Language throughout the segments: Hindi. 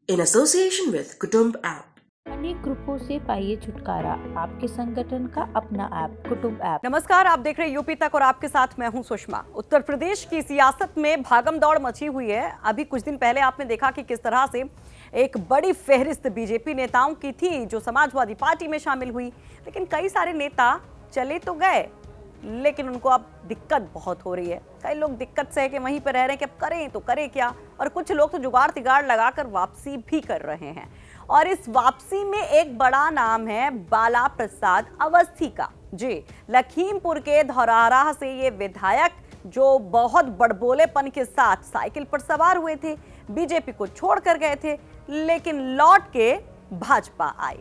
in association with Kutumb app. अनेक ग्रुपों से पाइए छुटकारा, आपके संगठन का अपना ऐप कुटुंब ऐप। नमस्कार, आप देख रहे हैं यूपी तक और आपके साथ मैं हूं सुषमा। उत्तर प्रदेश की सियासत में भागम दौड़ मची हुई है। अभी कुछ दिन पहले आपने देखा कि किस तरह से एक बड़ी फेहरिस्त बीजेपी नेताओं की थी जो समाजवादी पार्टी में शामिल हुई, लेकिन कई सारे नेता चले तो गए, लेकिन उनको अब दिक्कत बहुत हो रही है। कई लोग दिक्कत सह के वहीं पर रह रहे हैं कि अब करें तो करें क्या, और कुछ लोग तो जुगाड़ तिगाड़ लगाकर वापसी भी कर रहे हैं। और इस वापसी में एक बड़ा नाम है बाला प्रसाद अवस्थी का। जी, लखीमपुर के धौरहरा से ये विधायक जो बहुत बड़बोलेपन के साथ साइकिल पर सवार हुए थे, बीजेपी को छोड़कर गए थे, लेकिन लौट के भाजपा आए।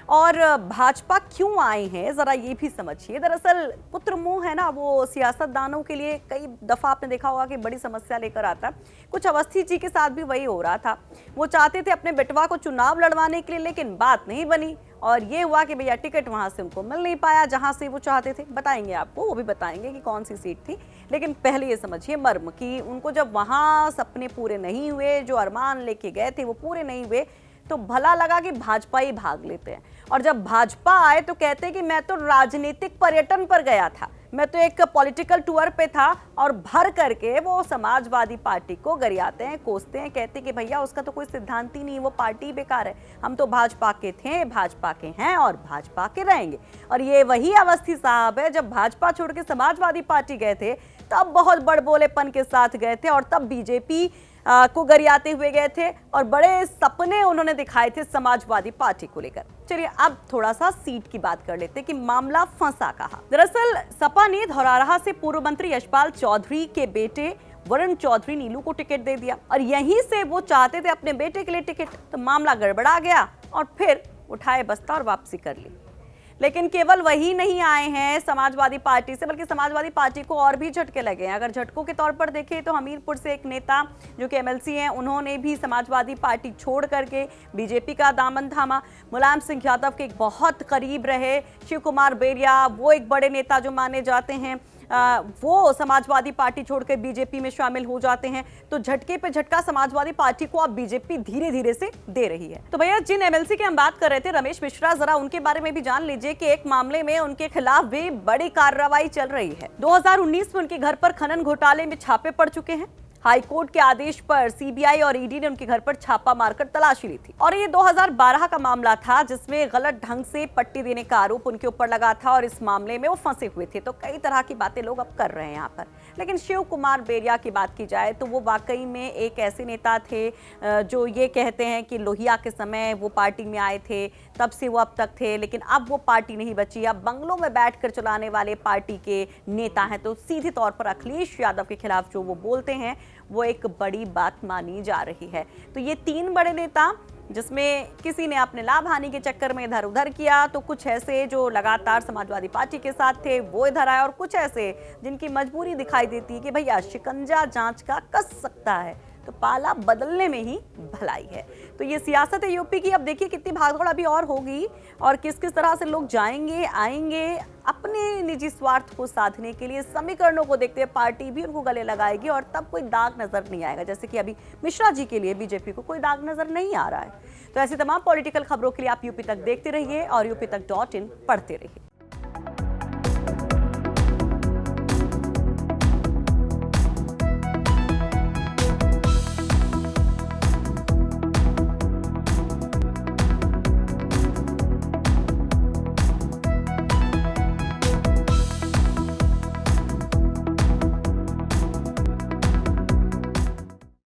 और भाजपा क्यों आए हैं जरा ये भी समझिए। दरअसल पुत्र मुंह है ना, वो सियासतदानों के लिए कई दफा आपने देखा होगा कि बड़ी समस्या लेकर आता है। कुछ अवस्थी जी के साथ भी वही हो रहा था। वो चाहते थे अपने बेटवा को चुनाव लड़वाने के लिए, लेकिन बात नहीं बनी और ये हुआ कि भैया टिकट वहां से उनको मिल नहीं पाया जहां से वो चाहते थे। बताएंगे आपको, वो भी बताएंगे कि कौन सी सीट थी, लेकिन पहले ये समझिए मर्म कि उनको जब वहां सपने पूरे नहीं हुए, जो अरमान लेके गए थे वो पूरे नहीं हुए, तो भला लगा कि भाजपा ही भाग लेते हैं। और जब भाजपा आए तो कहते हैं कि मैं तो राजनीतिक पर्यटन पर गया था, मैं तो एक पॉलिटिकल टूर पे था, और भर करके वो समाजवादी पार्टी को गरियाते हैं, कोसते हैं, कहते हैं कि भैया उसका तो कोई सिद्धांत ही नहीं, वो पार्टी बेकार है, हम तो भाजपा के थे, भाजपा के हैं और भाजपा के रहेंगे। और ये वही अवस्थी साहब है, जब भाजपा छोड़ के समाजवादी पार्टी गए थे तब बहुत बड़बोलेपन के साथ गए थे, और तब बीजेपी को गरियाते हुए गए थे और बड़े सपने उन्होंने दिखाए थे समाजवादी पार्टी को लेकर। चलिए अब थोड़ा सा सीट की बात कर लेते हैं कि मामला फंसा कहां। दरअसल सपा ने धौरहरा से पूर्व मंत्री यशपाल चौधरी के बेटे वरुण चौधरी नीलू को टिकट दे दिया, और यहीं से वो चाहते थे अपने बेटे के लिए टिकट, तो मामला गड़बड़ा गया और फिर उठाए बस्ता और वापसी कर ली। लेकिन केवल वही नहीं आए हैं समाजवादी पार्टी से, बल्कि समाजवादी पार्टी को और भी झटके लगे हैं। अगर झटकों के तौर पर देखें तो हमीरपुर से एक नेता जो कि एमएलसी हैं, उन्होंने भी समाजवादी पार्टी छोड़ करके बीजेपी का दामन थामा। मुलायम सिंह यादव के एक बहुत करीब रहे शिव कुमार बेरिया, वो एक बड़े नेता जो माने जाते हैं, वो समाजवादी पार्टी छोड़कर बीजेपी में शामिल हो जाते हैं। तो झटके पे झटका समाजवादी पार्टी को अब बीजेपी धीरे धीरे से दे रही है। तो भैया जिन एमएलसी की हम बात कर रहे थे, रमेश मिश्रा, जरा उनके बारे में भी जान लीजिए कि एक मामले में उनके खिलाफ भी बड़ी कार्रवाई चल रही है। 2019 में उनके घर पर खनन घोटाले में छापे पड़ चुके हैं। हाईकोर्ट के आदेश पर सीबीआई और ईडी ने उनके घर पर छापा मारकर तलाशी ली थी, और ये 2012 का मामला था जिसमें गलत ढंग से पट्टी देने का आरोप उनके ऊपर लगा था, और इस मामले में वो फंसे हुए थे। तो कई तरह की बातें लोग अब कर रहे हैं यहाँ पर। लेकिन शिव कुमार बेरिया की बात की जाए तो वो वाकई में एक ऐसे नेता थे जो ये कहते हैं कि लोहिया के समय वो पार्टी में आए थे, तब से वो अब तक थे, लेकिन अब वो पार्टी नहीं बची, अब बंगलों में बैठकर चलाने वाले पार्टी के नेता हैं। तो सीधे तौर पर अखिलेश यादव के खिलाफ जो वो बोलते हैं वो एक बड़ी बात मानी जा रही है। तो ये तीन बड़े नेता, जिसमें किसी ने अपने लाभ हानि के चक्कर में इधर उधर किया, तो कुछ ऐसे जो लगातार समाजवादी पार्टी के साथ थे वो इधर आए, और कुछ ऐसे जिनकी मजबूरी दिखाई देती है कि भैया शिकंजा जांच का कस सकता है, तो पाला बदलने में ही भलाई है। तो ये सियासत है यूपी की। अब देखिए कितनी भागदौड़ अभी और होगी, और किस किस तरह से लोग जाएंगे आएंगे अपने निजी स्वार्थ को साधने के लिए। समीकरणों को देखते हुए पार्टी भी उनको गले लगाएगी, और तब कोई दाग नजर नहीं आएगा, जैसे कि अभी मिश्रा जी के लिए बीजेपी को कोई दाग नजर नहीं आ रहा है। तो ऐसी तमाम पॉलिटिकल खबरों के लिए आप यूपी तक देखते रहिए और यूपी तक.in पढ़ते रहिए।